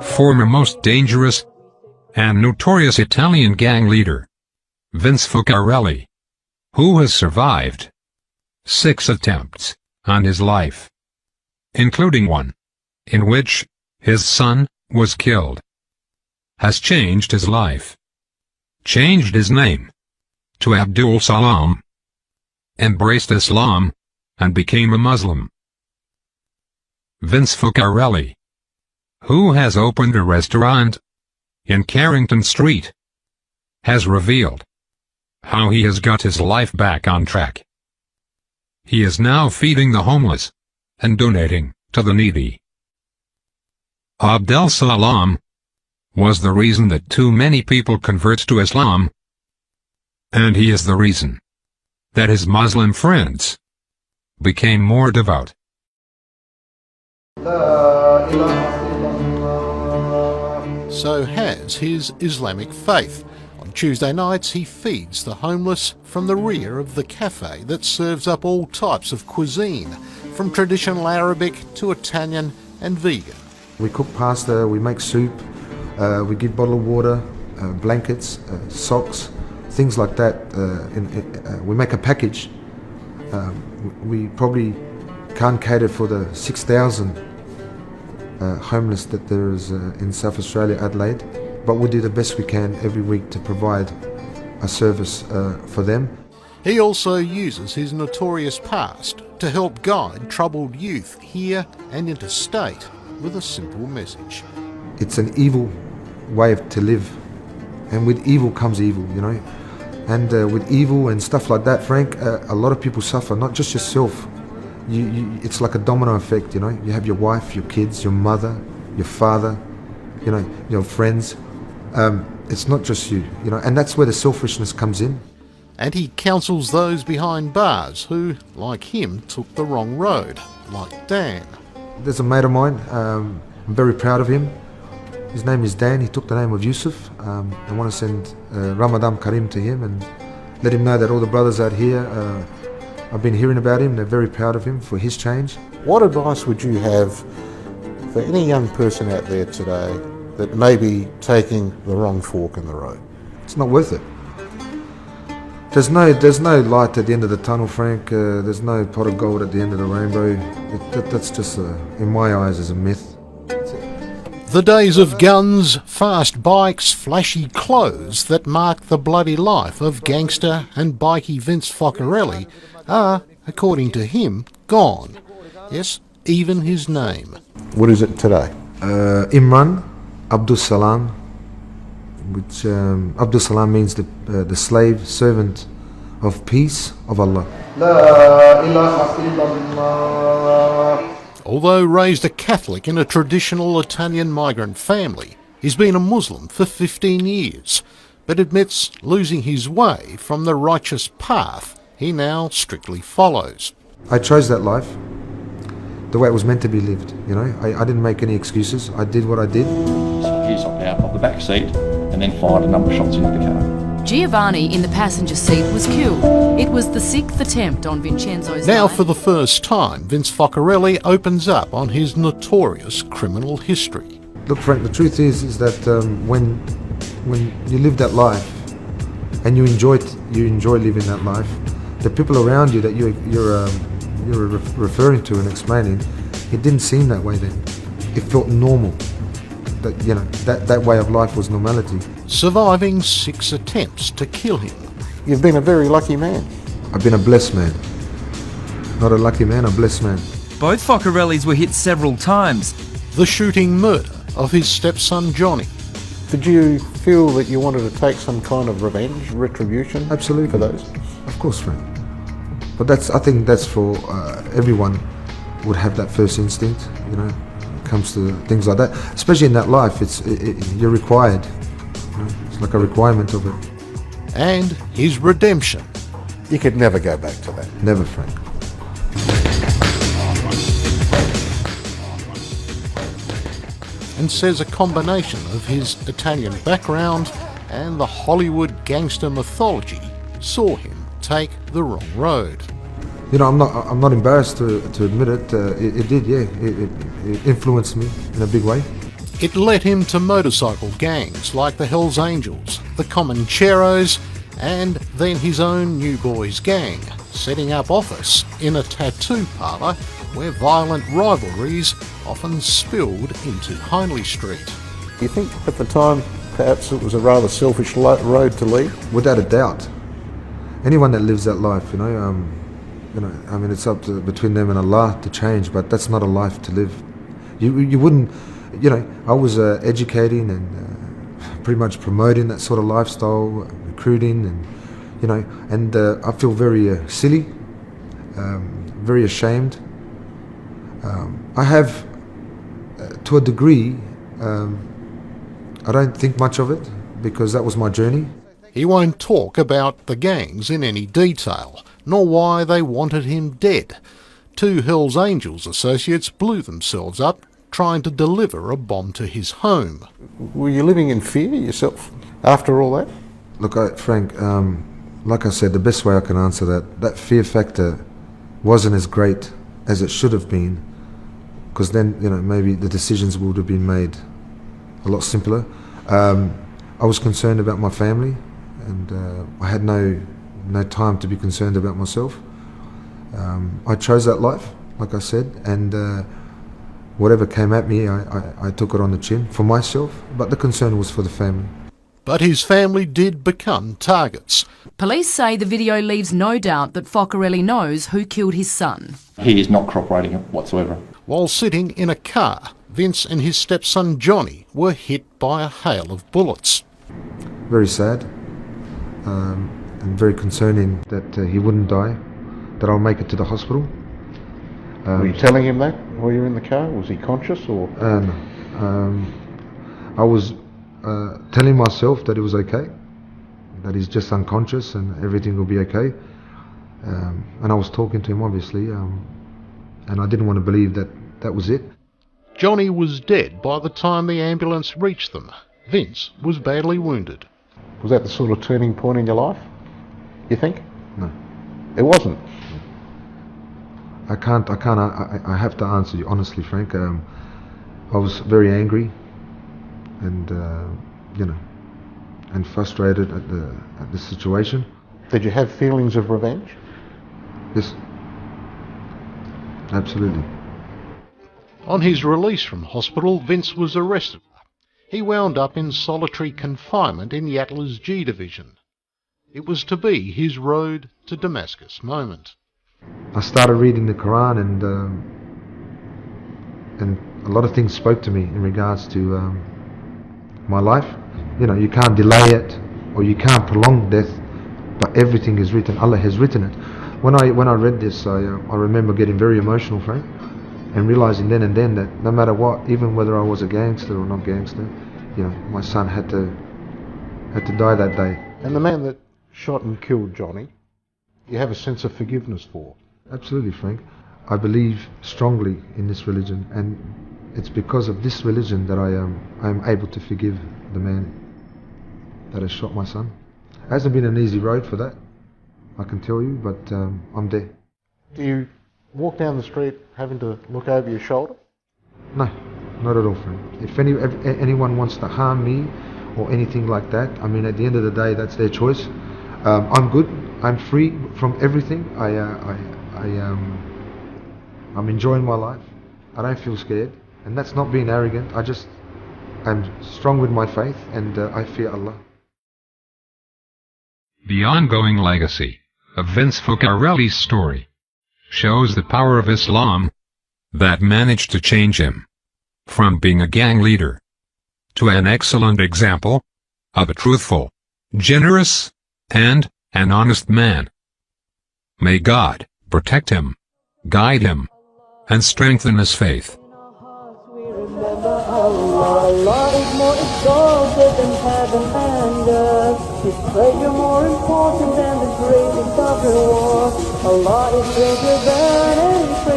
Former most dangerous and notorious Italian gang leader, Vince Focarelli, who has survived 6 attempts on his life, including one in which his son was killed, has changed his life, changed his name to Abdul Salam, embraced Islam, and became a Muslim. Vince Focarelli, who has opened a restaurant in Carrington Street, has revealed how he has got his life back on track. He is now feeding the homeless and donating to the needy. Abdul Salam was the reason that too many people convert to Islam, and he is the reason that his Muslim friends became more devout. So has his Islamic faith. On Tuesday nights he feeds the homeless from the rear of the cafe that serves up all types of cuisine, from traditional Arabic to Italian and vegan. We cook pasta, we make soup, we give bottled water, blankets, socks, things like that. We make a package. We probably can't cater for the 6,000 homeless that there is in South Australia, Adelaide, but we do the best we can every week to provide a service for them. He also uses his notorious past to help guide troubled youth here and interstate with a simple message. It's an evil way to live, and with evil comes evil, you know. And with evil and stuff like that, Frank, a lot of people suffer, not just yourself. It's like a domino effect, you know. You have your wife, your kids, your mother, your father, you know, your friends. It's not just you, you know, and that's where the selfishness comes in. And he counsels those behind bars who, like him, took the wrong road, like Dan. There's a mate of mine, I'm very proud of him. His name is Dan. He took the name of Yusuf. I want to send Ramadan Karim to him and let him know that all the brothers out here, I've been hearing about him. They're very proud of him for his change. What advice would you have for any young person out there today that may be taking the wrong fork in the road? It's not worth it. There's no light at the end of the tunnel, Frank. There's no pot of gold at the end of the rainbow. That's just, in my eyes, is a myth. The days of guns, fast bikes, flashy clothes that marked the bloody life of gangster and bikie Vince Focarelli are, according to him, gone. Yes, even his name. What is it today? Imran Abdul Salam, which Abdul Salam means the slave servant of peace of Allah. La ilaha illallah. Although raised a Catholic in a traditional Italian migrant family, he's been a Muslim for 15 years, but admits losing his way from the righteous path he now strictly follows. I chose that life the way it was meant to be lived, you know. I didn't make any excuses. I did what I did. He hopped out of the back seat and then fired a number of shots into the car. Giovanni in the passenger seat was killed. It was the 6th attempt on Vincenzo's Now life. for the first time, Vince Focarelli opens up on his notorious criminal history. Look, Frank, the truth is that when you live that life and you enjoy living that life, the people around you that you're referring to and explaining, it didn't seem that way then. It felt normal. That, you know, that way of life was normality. Surviving 6 attempts to kill him. You've been a very lucky man. I've been a blessed man. Not a lucky man, a blessed man. Both Focarellis were hit several times. The shooting murder of his stepson Johnny. Did you feel that you wanted to take some kind of revenge, retribution? Absolutely. For those? Of course, Frank. But I think that's for everyone would have that first instinct, you know, when it comes to things like that. Especially in that life, you're required. You know, it's like a requirement of it. And his redemption. You could never go back to that. Never, Frank. And says a combination of his Italian background and the Hollywood gangster mythology saw him take the wrong road. You know, I'm not embarrassed to admit it. It did, yeah. It influenced me in a big way. It led him to motorcycle gangs like the Hells Angels, the Comancheros, and then his own New Boys gang, setting up office in a tattoo parlour where violent rivalries often spilled into Hindley Street. Do you think at the time perhaps it was a rather selfish road to lead? Without a doubt. Anyone that lives that life, you know, I mean, it's up to between them and Allah to change, but that's not a life to live. You wouldn't, you know, I was educating and pretty much promoting that sort of lifestyle, recruiting, and you know, and I feel very silly, very ashamed. I have, to a degree, I don't think much of it because that was my journey. He won't talk about the gangs in any detail, nor why they wanted him dead. 2 Hells Angels associates blew themselves up trying to deliver a bomb to his home. Were you living in fear yourself after all that? Look, Frank, like I said, the best way I can answer that fear factor wasn't as great as it should have been, because then, you know, maybe the decisions would have been made a lot simpler. I was concerned about my family, and I had no time to be concerned about myself. I chose that life, like I said, and whatever came at me, I took it on the chin for myself, but the concern was for the family. But his family did become targets. Police say the video leaves no doubt that Focarelli knows who killed his son. He is not cooperating whatsoever. While sitting in a car, Vince and his stepson Johnny were hit by a hail of bullets. Very sad, and very concerning that he wouldn't die, that I'll make it to the hospital. Were you telling him that while you were in the car? Was he conscious or? No. I was telling myself that it was okay, that he's just unconscious and everything will be okay. And I was talking to him, obviously, and I didn't want to believe that that was it. Johnny was dead by the time the ambulance reached them. Vince was badly wounded. Was that the sort of turning point in your life, you think? No. It wasn't? I have to answer you honestly, Frank. I was very angry and, you know, and frustrated at the situation. Did you have feelings of revenge? Yes. Absolutely. On his release from hospital, Vince was arrested. He wound up in solitary confinement in Yatla's G Division. It was to be his road to Damascus moment. I started reading the Quran, and a lot of things spoke to me in regards to my life. You know, you can't delay it or you can't prolong death, but everything is written. Allah has written it. When I read this, I remember getting very emotional, Frank, and realizing then and then that no matter what, even whether I was a gangster or not gangster, you know, my son had to die that day. And the man that shot and killed Johnny, you have a sense of forgiveness for? Absolutely, Frank. I believe strongly in this religion, and it's because of this religion that I am able to forgive the man that has shot my son. It hasn't been an easy road for that, I can tell you, but I'm there. Do you walk down the street having to look over your shoulder? No, not at all, Frank. If anyone wants to harm me or anything like that, I mean, at the end of the day, that's their choice. I'm good. I'm free from everything. I'm enjoying my life. I don't feel scared, and that's not being arrogant. I'm strong with my faith, and I fear Allah. The ongoing legacy of Vince Focarelli's story shows the power of Islam that managed to change him from being a gang leader to an excellent example of a truthful, generous, and an honest man. May God protect him, guide him, and strengthen his faith. Allah is more exalted than heaven and earth. His prayer more important than the greatest of the war. Allah is greater than any praise.